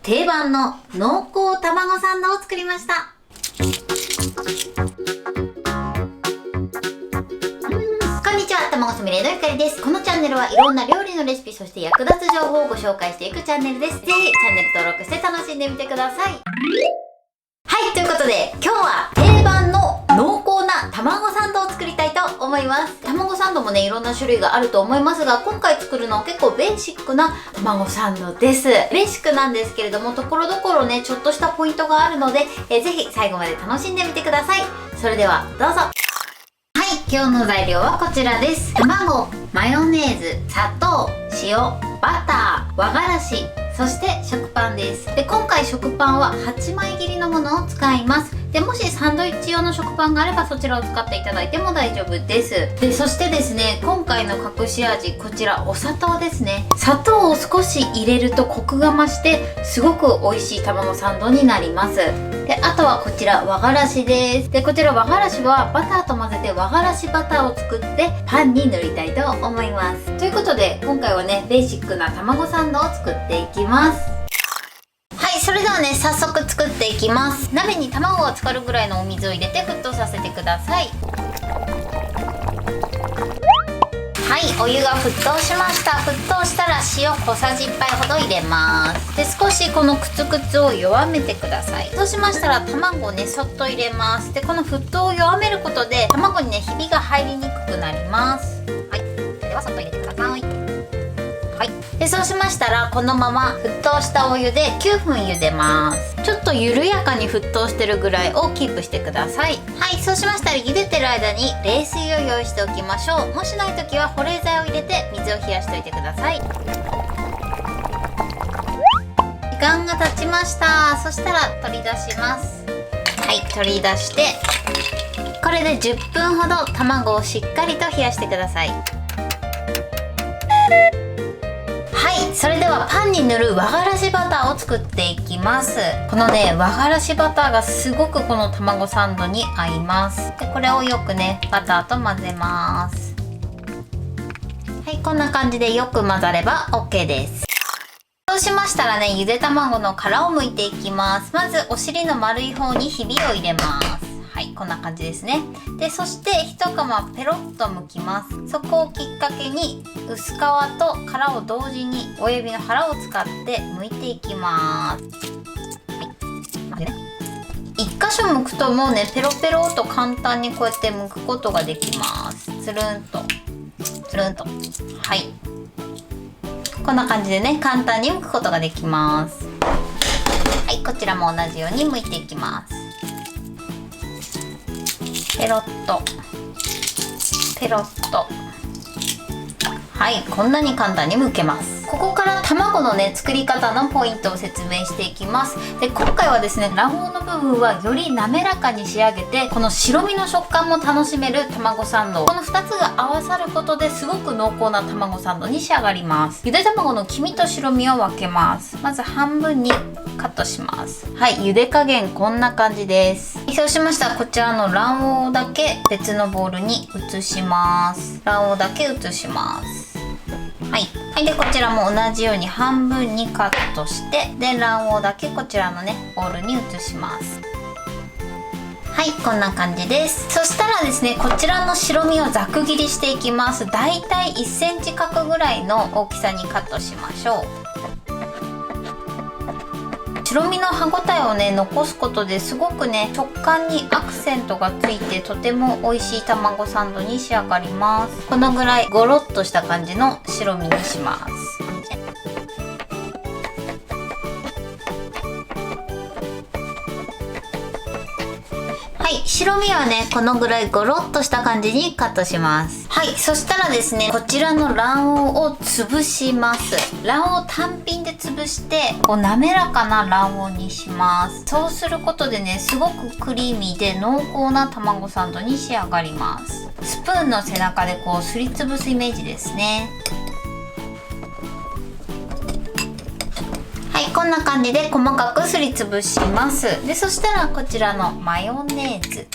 定番の濃厚卵サンドを作りました。こんにちは、卵すみれのゆかりです。このチャンネルはいろんな料理のレシピ、そして役立つ情報をご紹介していくチャンネルです。ぜひチャンネル登録して楽しんでみてください。はい、ということで今日は定番の濃厚な卵サンドを作りたいと思います。卵サンドもね、いろんな種類があると思いますが、今回作るのは結構ベーシックな卵サンドです。ベーシックなんですけれども、ところどころね、ちょっとしたポイントがあるので、ぜひ最後まで楽しんでみてください。それではどうぞ。はい、今日の材料はこちらです。卵、マヨネーズ、砂糖、塩、バター、和がらし、そして食パンです。で、今回食パンは8枚切りのものを使います。で、もしサンドイッチ用の食パンがあればそちらを使っていただいても大丈夫です。で、そしてですね、今回の隠し味、こちらお砂糖ですね。砂糖を少し入れるとコクが増してすごく美味しい卵サンドになります。で、あとはこちら和がらしです。で、こちら和がらしはバターと混ぜて和がらしバターを作ってパンに塗りたいと思います。ということで今回はね、ベーシックな卵サンドを作っていきます。はい、それではね、早速作っていきます。鍋に卵が浸かるぐらいのお水を入れて沸騰させてください。はい、お湯が沸騰しました。沸騰したら塩小さじ1杯ほど入れます。で、少しこのクツクツを弱めてください。そうしましたら卵をね、そっと入れます。で、この沸騰を弱めることで卵にね、ひびが入りにくくなります。はい、ではそっと入れてください。はい、で、そうしましたらこのまま沸騰したお湯で9分茹でます。ちょっと緩やかに沸騰してるぐらいをキープしてください。はい、そうしましたら茹でてる間に冷水を用意しておきましょう。もしない時は保冷剤を入れて水を冷やしておいてください。時間が経ちました。そしたら取り出します。はい、取り出してこれで10分ほど卵をしっかりと冷やしてください。それではパンに塗る和がらしバターを作っていきます。このね、和がらしバターがすごくこの卵サンドに合います。で、これをよくね、バターと混ぜます。はい、こんな感じでよく混ざれば OK です。そうしましたらね、ゆで卵の殻を剥いていきます。まずお尻の丸い方にひびを入れます。はい、こんな感じですね。で、そして一釜ペロッと剥きます。そこをきっかけに薄皮と殻を同時に親指の腹を使って剥いていきます。はい、でね、一箇所剥くともうね、ペロペロと簡単にこうやって剥くことができます。つるんとつるんと、はい、こんな感じでね、簡単に剥くことができます。はい、こちらも同じように剥いていきます。ペロッとペロッと、はい、こんなに簡単に剥けます。ここから卵のね、作り方のポイントを説明していきます。で、今回はですね、卵黄の部分はより滑らかに仕上げて、この白身の食感も楽しめる卵サンド、この2つが合わさることですごく濃厚な卵サンドに仕上がります。ゆで卵の黄身と白身を分けます。まず半分にカットします。はい、茹で加減こんな感じです。そうしましたらこちらの卵黄だけ別のボウルに移します。卵黄だけ移します。はい、はい、でこちらも同じように半分にカットして、で卵黄だけこちらのね、ボウルに移します。はい、こんな感じです。そしたらですね、こちらの白身をざく切りしていきます。だいたい1センチ角ぐらいの大きさにカットしましょう。白身の歯ごたえをね、残すことですごくね、食感にアクセントがついてとても美味しい卵サンドに仕上がります。このぐらいゴロッとした感じの白身にします。はい、白身はね、このぐらいゴロッとした感じにカットします。はい、そしたらですね、こちらの卵黄を潰します。卵黄単品で潰してこう滑らかな卵黄にします。そうすることでね、すごくクリーミーで濃厚な卵サンドに仕上がります。スプーンの背中でこうすりつぶすイメージですね。はい、こんな感じで細かくすりつぶします。で、そしたらこちらのマヨネーズ、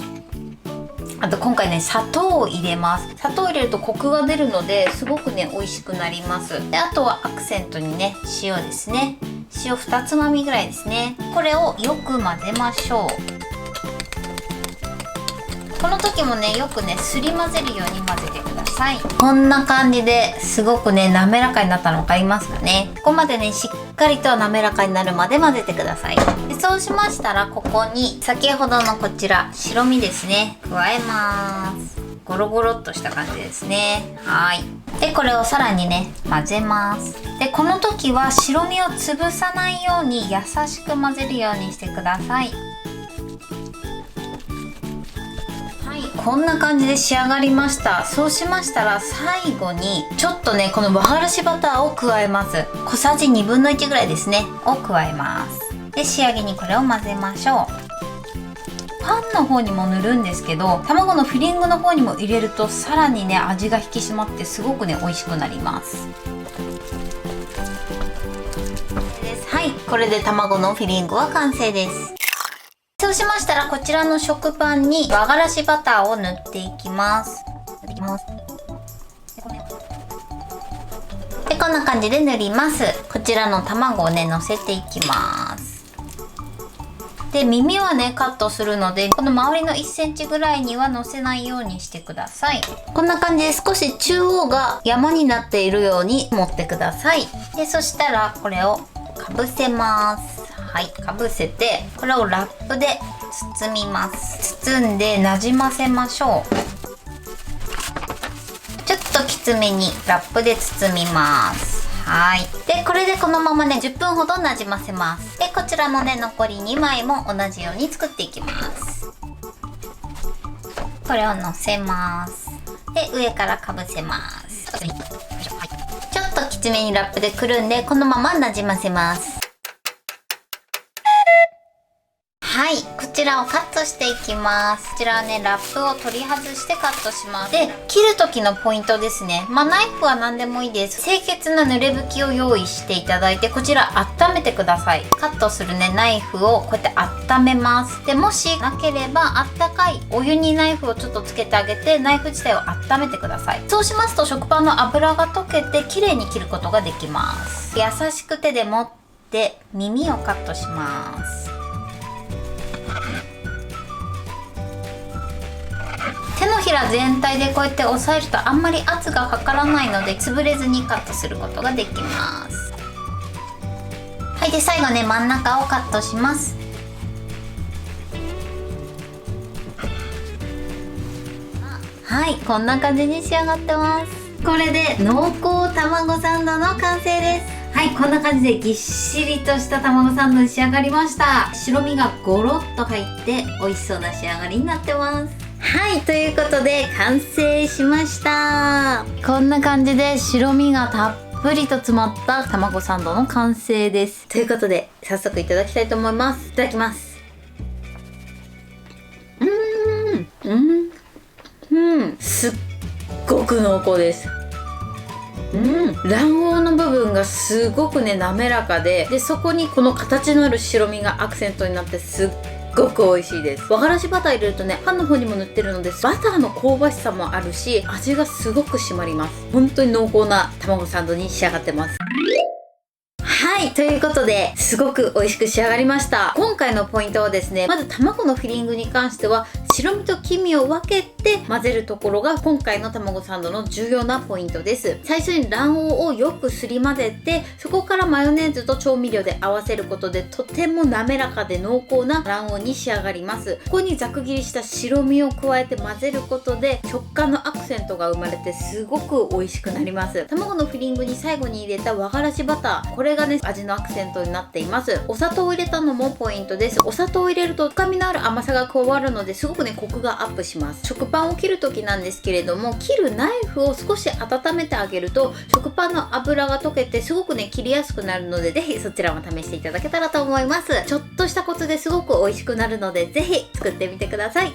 あと今回ね、砂糖を入れます。砂糖を入れるとコクが出るのですごくね、美味しくなります。で、あとはアクセントにね、塩ですね。塩2つまみぐらいですね。これをよく混ぜましょう。この時もね、よくね、すり混ぜるように混ぜてください。こんな感じですごくね、滑らかになったの分かりますかね。ここまでね、しっかりと滑らかになるまで混ぜてください。でそうしましたら、ここに先ほどのこちら白身ですね、加えます。ゴロゴロっとした感じですね。はい。でこれをさらにね、混ぜます。でこの時は白身を潰さないように優しく混ぜるようにしてください。こんな感じで仕上がりました。そうしましたら最後にちょっとね、この和がらしバターを加えます。小さじ1/2ぐらいですねを加えます。で仕上げにこれを混ぜましょう。パンの方にも塗るんですけど、卵のフィリングの方にも入れるとさらにね、味が引き締まってすごくね、美味しくなります。はい、これで卵のフィリングは完成です。そうしましたら、こちらの食パンに和がらしバターを塗っていきます。でこんな感じで塗ります。こちらの卵をね、乗せていきます。で耳はね、カットするので、この周りの1センチぐらいには乗せないようにしてください。こんな感じで少し中央が山になっているように持ってください。でそしたらこれをかぶせます。はい、かぶせて、これをラップで包みます。包んでなじませましょう。ちょっときつめにラップで包みます。はい。でこれでこのままね、10分ほどなじませます。でこちらのね、残り2枚も同じように作っていきます。これをのせます。で上からかぶせます。ちょっときつめにラップでくるんで、このままなじませます。はい、こちらをカットしていきます。こちらはね、ラップを取り外してカットします。で切る時のポイントですね。ナイフは何でもいいです。清潔な濡れ拭きを用意していただいて、こちら温めてください。カットするね、ナイフをこうやって温めます。でもしなければ、あったかいお湯にナイフをちょっとつけてあげて、ナイフ自体を温めてください。そうしますと食パンの油が溶けて綺麗に切ることができます。優しく手で持って耳をカットします。手のひら全体でこうやって押さえるとあんまり圧がかからないので、潰れずにカットすることができます。はい、で最後ね、真ん中をカットします。はい、こんな感じに仕上がってます。これで濃厚卵サンドの完成です。はい、こんな感じでぎっしりとした卵サンドに仕上がりました。白身がゴロッと入って美味しそうな仕上がりになってます。はい、ということで完成しました。こんな感じで白身がたっぷりと詰まった卵サンドの完成です。ということで早速いただきたいと思います。いただきます。すっごく濃厚です。卵黄の部分がすごくね、滑らかで、そこにこの形のある白身がアクセントになってすっごく美味しいです。和がらしバター入れるとね、パンの方にも塗ってるのでバターの香ばしさもあるし、味がすごく締まります。本当に濃厚な卵サンドに仕上がってます。はい、ということですごく美味しく仕上がりました。今回のポイントはですね、まず卵のフィリングに関しては白身と黄身を分けて混ぜるところが今回の卵サンドの重要なポイントです。最初に卵黄をよくすり混ぜて、そこからマヨネーズと調味料で合わせることでとても滑らかで濃厚な卵黄に仕上がります。ここにざく切りした白身を加えて混ぜることで食感のアクセントが生まれてすごく美味しくなります。卵のフィリングに最後に入れた和がらしバター、これがね、味のアクセントになっています。お砂糖を入れたのもポイントです。お砂糖を入れると深みのある甘さが加わるので、すごくね、コクがアップします。食パンを切る時なんですけれども、切るナイフを少し温めてあげると食パンの油が溶けてすごくね、切りやすくなるので、ぜひそちらも試していただけたらと思います。ちょっとしたコツですごく美味しくなるので、ぜひ作ってみてください。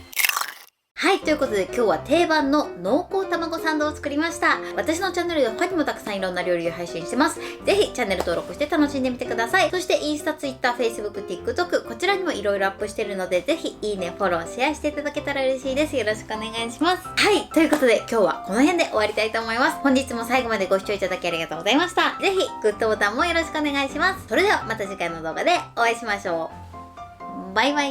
はい、ということで今日は定番の濃厚卵サンドを作りました。私のチャンネルで他にもたくさんいろんな料理を配信してます。ぜひチャンネル登録して楽しんでみてください。そしてインスタ、ツイッター、フェイスブック、TikTok、こちらにもいろいろアップしてるので、ぜひいいね、フォロー、シェアしていただけたら嬉しいです。よろしくお願いします。はい、ということで今日はこの辺で終わりたいと思います。本日も最後までご視聴いただきありがとうございました。ぜひグッドボタンもよろしくお願いします。それではまた次回の動画でお会いしましょう。バイバイ。